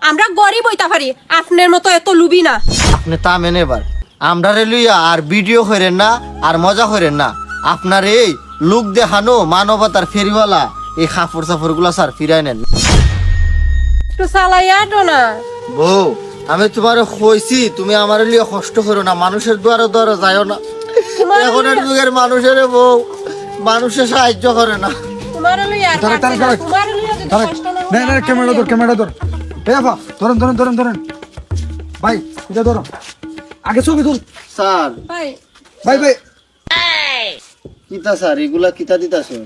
আমরা গরিব হইতা পারি, আপনার মতো এত লুবি না। আপনি তা মেনে এবার আমরা লইয়া আর ভিডিও করেন না আর মজা করেন না। আপনার এই লুক দেখানো মানবতার ফেরিওয়ালা এই কাপড় চাপড় গুলা স্যার ফিরাই নেন। একটু চালাইয়া দো না। বউ আমি তোমার কইছি তুমি আমার লিয়ে কষ্ট করো না, মানুষের দ্বারা দ্বারা যাইও না। এখনের যুগের মানুষের বউ মানুষের সাহায্য করে না। তোমার লইয়া আর তারেক, পারছি তারেক, না, তারেক। তোমার লইয়া যদি তারেক, কষ্ট না হয়, নে, নে, আমার ক্যামেরা ধর, ক্যামেরা ধর। এই আপা, ধরেন, ধরেন, ধরেন, ধরেন। ভাই, এটা ধরো। আগে ছবি তুল। স্যার ভাই, ভাই, ভাই, কিতা স্যার এগুলা কিতা দিতাছেন?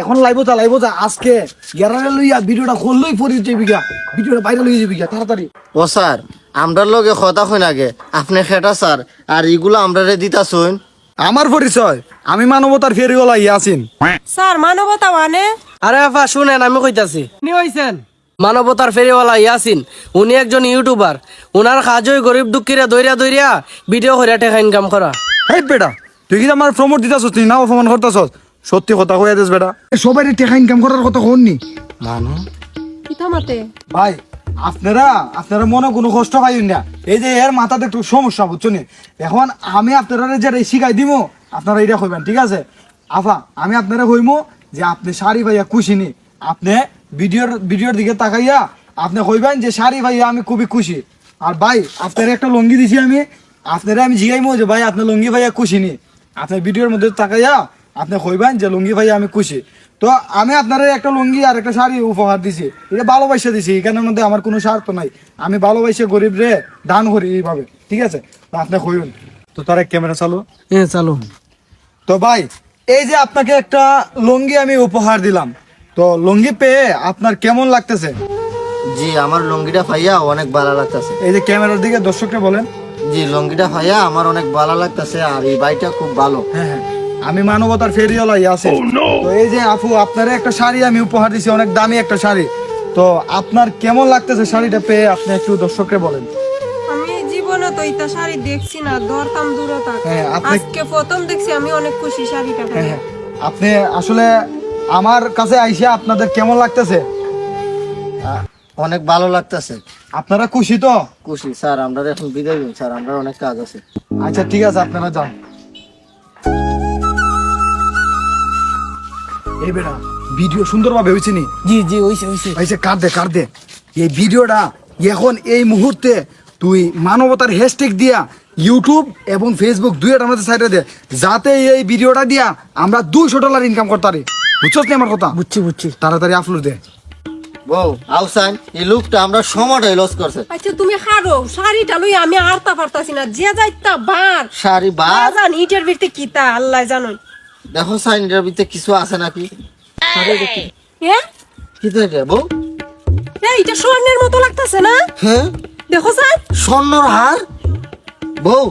এখন লাইবো যা আজকে গেরারে লইয়া ভিডিওটা খুললেই পড়ে যাবি গা, ভিডিওটা বাইরে লইয়া যাবি গা তাড়াতাড়ি। ও স্যার আমরার লগে কথা কই আগে আপনি খেটা স্যার আর এগুলা আমরারে দিতাছেন। আমার পরিচয় আমি মানবতার ফেরিওয়ালা ইয়াসিন। স্যার মানবতা মানে? আরে আফা শুনেন, আমি কইতাছি নি হইছেন মানবতার ফেরিওয়ালা ইয়াসিন। উনি একজন ইউটিউবার। উনার কাজই গরিব দুঃখীরা দইরা দইরা ভিডিও করে টাকা ইনকাম করা। এই বেটা তুই কি আমার প্রমোট দিতাছস, তুই না অপমান করতাছস? সত্যি কথা কইয়া দিস বেটা, সবাই টাকা ইনকাম করার কথা কইনি মানু কিতা মাতে? ভাই। আপনারা মনে কোনো কষ্ট পাইন না, এই যে এর মাথাতে একটু সমস্যা বুঝছেন। এখন আমি আপনারা যে শিখাই দিব আপনারা এটা কইবেন, ঠিক আছে? আফা আমি আপনারা কইমু যে আপনি শাড়ি ভাইয়া খুশি নি, আপনি ভিডিওর দিকে তাকাইয়া আপনি কইবেন যে শাড়ি ভাইয়া আমি খুবই খুশি। আর ভাই আপনার একটা লুঙ্গি দিছি আমি জিগাইমু যে ভাই আপনার লুঙ্গি ভাইয়া খুশি নি, আপনি ভিডিওর মধ্যে তাকাইয়া আপনি কইবেন যে লুঙ্গি ভাইয়া আমি খুশি। তো আমি আপনারা একটা লুঙ্গি আর একটা শাড়ি উপহার দিছি, এটা ভালোবাসা দিছি, এখানের মধ্যে আমার কোনো স্বার্থ নাই। আমি ভালোবাসে গরিব রে দান করি এইভাবে, ঠিক আছে? তো আপনি কইবেন তো তার ক্যামেরা চালু। চালু। তো ভাই এই যে আপনাকে একটা লুঙ্গি আমি উপহার দিলাম, তো লুঙ্গি পেয়ে আপনার কেমন লাগতেছে? জি আমার লুঙ্গিটা ভাইয়া অনেক ভালো লাগতেছে। এই যে ক্যামেরার দিকে দর্শককে বলেন। জি লুঙ্গিটা ভাইয়া আমার অনেক ভালো লাগতেছে আর এই বাইটা খুব ভালো। হ্যাঁ হ্যাঁ, আমি মানবতার ফেরিওয়ালা ইয়াসিন। তো এই যে আপু আপনার একটা শাড়ি আমি উপহার দিছি, অনেক দামি একটা শাড়ি। তো আপনার কেমন লাগতেছে শাড়িটা পেয়ে, আপনি একটু দর্শককে বলেন। আমি জীবনে তো ইতা শাড়ি দেখছি না, ধরতাম দূরতা। হ্যাঁ, আপনি- আজকে প্রথম দেখছি, আমি অনেক খুশি শাড়িটা হ্যাঁ পেয়ে। হ্যাঁ, আপনি আসলে আমার কাছে আইসা আপনাদের কেমন লাগতেছে? অনেক ভালো লাগতেছে। আপনারা খুশি তো? খুশি স্যার, আমরা এখন বিদায় দিন স্যার, আমরা অনেক কাজ আছে। আচ্ছা ঠিক আছে, আপনারা যান। এই বেটা ভিডিও সুন্দরভাবে হয়েছে নি? জি জি হইছে হইছে। হয়েছে, কার দে এই ভিডিওটা এখন এই মুহূর্তে তুই মানবতার হ্যাশট্যাগ দিয়া ইউটিউব এবং ফেসবুক দুইটার মধ্যে সাইডে দে, যাতে এই ভিডিওটা দিয়া আমরা $200 ইনকাম করতে পারি। বুঝছস না আমার কথা? বুঝছি। তাড়াতাড়ি আপলোড দে। বউ আউসান এই লুকটা আমরা সময়টাই লস করছে। আচ্ছা তুমি হারো, শাড়িটা লই আমি আরতা পারতাছি না, যে যাইতা বার শাড়ি বার বাজান ইটের ভিতরে কিতা আল্লাহ জানুন। দেখো সাইন এর ভিতরে কিছু আছে নাকি? হ্যাঁ কি তো এটা বউ? এটা স্বর্ণের মতো লাগতাছে না? হ্যাঁ দেখো স্যার, স্বর্ণের হার। বউ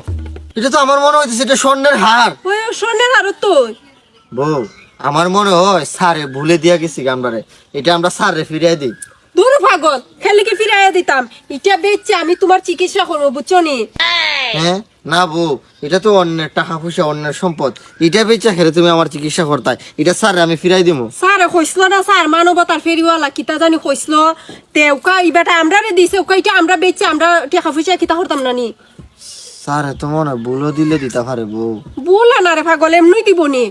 এটা তো আমার মনে হইতেছে এটা স্বর্ণের হার। ওই স্বর্ণের আরো তো। বউ আমার মনে হয় স্যারে ভুলে দিয়া গেছি গামবারে, এটা আমরা স্যারে ফিরিয়ে দিই। দূর পাগল, খেলে কি ফিরাইয়া দিতাম। এটা বেচছে আমি তোমার চিকিৎসা করবো, বুঝছো নি? হ্যাঁ না বউ, এটা তো অন্যের টাকা পয়সা, অন্যের সম্পদ, এটা বেচা খেলে তুমি আমার চিকিৎসা করতাই, এটা স্যার আমি ফিরাই দিব। স্যার কইছিল না, স্যার মানবতার ফেরিওয়ালা কিতা জানি কইছিল, তেউকা এই বেটা আমরা রে দিছে, ওকা এটা আমরা বেচছে, আমরা টাকা পয়সা কিতা করতাম না নি। স্যার এত মনে হয় ভুলও দিলে দিতে পারে বউ। বলা না রে পাগল, এমনি দিব নি।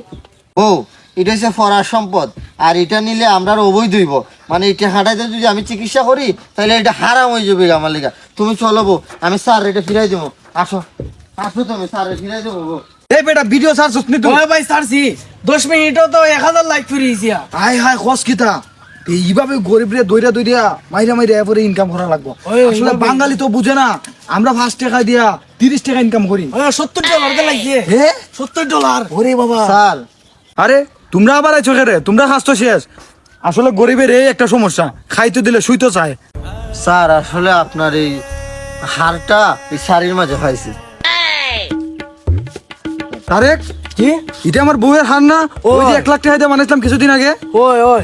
বউ এটা হচ্ছে ফরার সম্পদ, আর এটা নিলে আমরা অবৈধ হইব, মানে এটা হাঁটাইতে যদি আমি চিকিৎসা করি তাহলে এটা হারাম হয়ে যাবে আমার লেগা। তুমি চলো বউ, আমি স্যার এটা ফিরাই দেবো। আসো আসো তুমি, স্যার ফিরাই দেবো বউ। এই বেটা ভিডিও ছাড়ছস নি তুই? ওই ভাই ছাড়ছি, 10 মিনিটও তো 1000 লাইক ফিরিয়েছি। হাই হাই খস কিতা এইভাবে গরিব রে দইরা মাইরা এরপরে ইনকাম করা লাগবো। ওই, আসলে ওইভাবে। বাঙালি তো বুঝে না, আমরা 5 টাকা দিয়া 30 টাকা ইনকাম করি। $70 কে লাগছে। হে $70। ওরে বাবা, স্যার আরে তোমরা আবার আইছো রে? তোমরা খাস তো শেষ। আসলে গরিবের এই একটা সমস্যা, খাইতে দিলে শুইতে চায়। স্যার আসলে আপনার এই হারটা এই শাড়ির মাঝে পাইছি। তারেক কি? এটা আমার বউয়ের হার না? ওই যে ওই। 1 লাখ টাকা দিয়ে বানাইছিলাম কিছুদিন আগে। ওই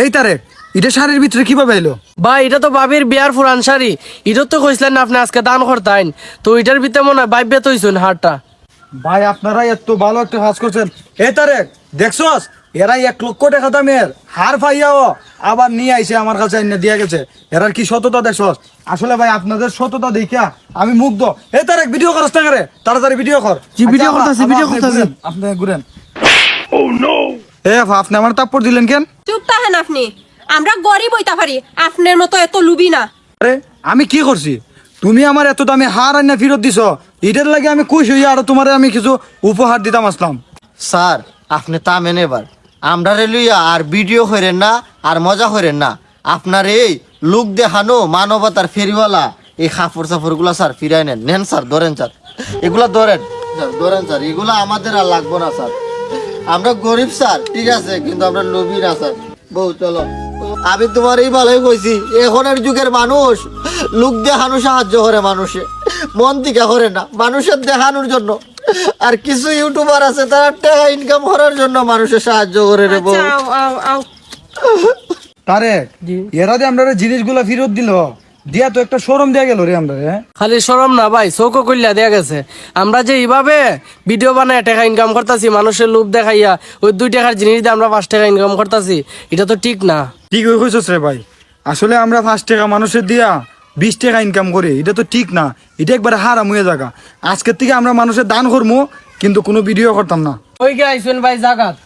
এই তারেক এটা শাড়ির ভিতরে কিভাবে এলো? ভাই এটা তো বাবির বিয়ার পুরান শাড়ি। এটা তো কইছিলেন না আপনি আজকে দান করতেন, তো এটার ভিতরে মনে হয় বাইবে তৈছুন হারটা। ভাই আপনারা এত ভালো একটা কাজ করছেন। এই তারেক দেখছস এরা 1 লক্ষ টাকা দামের হার পাইয়াও আবার নিয়ে আইছে আমার কাছে এনে দিয়া গেছে। এরার কি সততা দেখছস? আসলে ভাই আপনাদের সততা দেখা আমি মুগ্ধ। এ তার এক ভিডিও করস না করে, তাড়াতাড়ি ভিডিও কর। জি, ভিডিও আচ্ছা, করতাছি, আপা, ভিডিও আপনি করতাছি। ঘুরেন, আপনি ঘুরেন। ও নো, এ আপা, আপনি আমার তাপ্পর দিলেন কেন? চুপ থাকেন আপনি, আমরা গরিব হইতা পারি, আপনার মতো এত লুবি না। আরে আমি কি করছি? তুমি আমার এত দামি হার আইনা ফেরত দিছ, এটার লাগে আমি খুশি হই আর তোমারে আমি কিছু উপহার দিতাম আসলাম। স্যার আপনি থামেন এবার, আমরা লইয়া আর ভিডিও করেন না আর মজা করেন না। আপনার এই লোক দেখানো মানবতার ফেরিওয়ালা এই কাপড় চাপড়গুলা স্যার ফিরাই নেন। নেন স্যার, ধরেন স্যার, এগুলা ধরেন স্যার, ধরেন স্যার, এগুলা আমাদের আর লাগবো না স্যার। আমরা গরিব স্যার, ঠিক আছে, কিন্তু আমরা লোভী না স্যার। বউ চলো, আমি তোমার এই ভালোই কইছি, এখনের যুগের মানুষ লোক দেখানো সাহায্য করে, মানুষে মন থেকে করে না, মানুষের দেখানোর জন্য। আর কিছু ইউটিউবার আছে তারা টাকা ইনকাম করার জন্য মানুষের সাহায্য করে রে বউ। আচ্ছা, আও, আও, আও। তারে এরা যে আমরা জিনিসগুলা ফেরত দিল, দিয়া তো একটা শরম দেয়া গেল রে আমরা। খালি শরম না ভাই, চৌকো কইলা দেয়া গেছে। আমরা যে এইভাবে ভিডিও বানায় টাকা ইনকাম করতেছি, মানুষের লোভ দেখাইয়া ওই 2 টাকার জিনিস দিয়ে আমরা 5 টাকা ইনকাম করতেছি, এটা তো ঠিক না। ঠিক হয়েছিস রে ভাই, আসলে আমরা 5 টাকা মানুষের দিয়া 20 টাকা ইনকাম করি, এটা তো ঠিক না, এটা একবারে হারাম হয়ে জায়গা। আজকের থেকে আমরা মানুষের দান করবো, কিন্তু কোনো ভিডিও করতাম না। ওই গাইছেন ভাই জাগাত,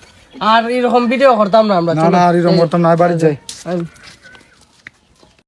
আর এরকম ভিডিও করতাম না আমরা। না না, আর এরকম করতাম না, বাড়ি যাই। চলো।